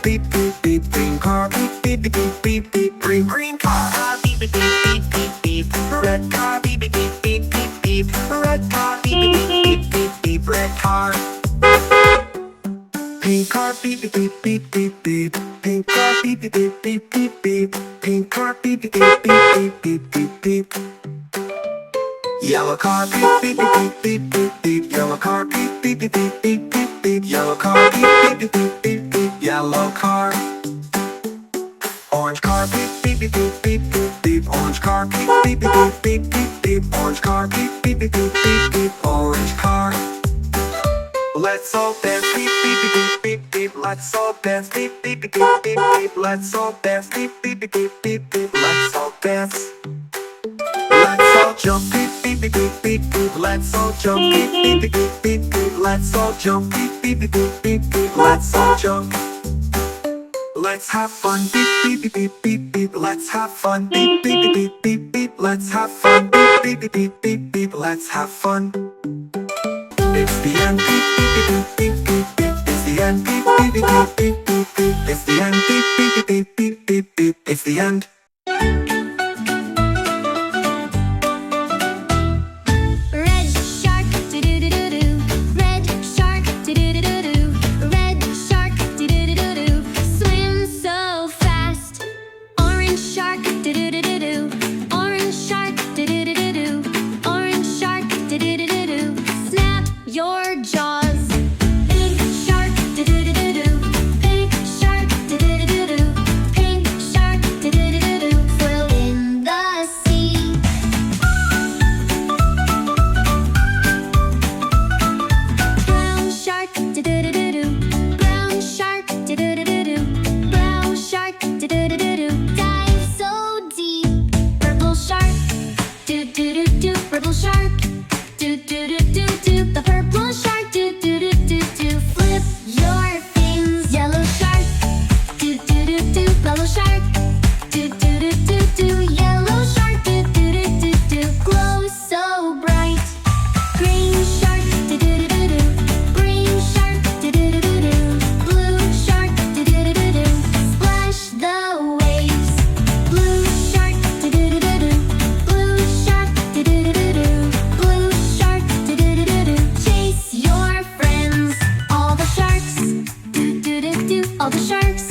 beep beep beep. Green car beep beep beep beep beep. Green car beep beep beep beep beep. Red car beep beep beep beep beep beep. Red car beep beep beep beep beep. Red car. Pink car beep beep beep beep beep beep. Pink car beep beep beep beep beep beep. Pink car beep beep beep beep beep beep beep. Yellow car beep beep beep beep beep beep. Yellow car beep beep beep beep beep beep beep. Yellow car beep beep beep beep beep. Yellow car. Orange car beep beep beep beep beep beep beep. Orange car beep beep beep beep beep beep. Orange car beep beep beep beep beep beep. Orange car. Let's all dance beep beep beep beep beep. Let's all dance beep beep beep beep beep. Let's all dance beep beep beep beep beep beep. Let's all dance. Let's all jump beep beep beep beep beep beep. Let's all jump beep beep beep beep beep beep. Let's all jump beep beep beep beep beep beep. Let's all jump. Let's have fun beep beep beep beep beep beep. Let's have fun beep beep beep beep beep beep. Let's have fun beep beep beep beep beep beep. Let's have fun. It's the end beep beep beep beep beep beep. It's the end beep beep beep beep beep beep. It's the end beep beep beep beep beep beep. It's the end. Your jaws. Pink shark, do-do-do-do-do. Pink shark, do-do-do-do-do. Pink shark, do-do-do-do-do. Swirl in the sea. Brown shark, do-do-do-do-do. Brown shark, do-do-do-do-do. Brown shark, do-do-do-do-do. Dive so deep. Purple shark, do-do-do-do. Purple shark, do-do-do-do-do. The purple shark, do-do-do-do-do. Flip your fins. Yellow shark, do-do-do-do. Yellow shark, do-do-do-do-do. Yellow shark, do-do-do-do-do. Glow so bright. Green shark, do-do-do-do-do. Green shark, do-do-do-do-do. Blue shark, do-do-do-do-do. Splash the waves. Blue shark, do-do-do-do-do. Blue shark, do-do-do-do-do. Blue shark, do-do-do-do-do. Chase your friends. All the sharks, do-do-do-do. All the sharks,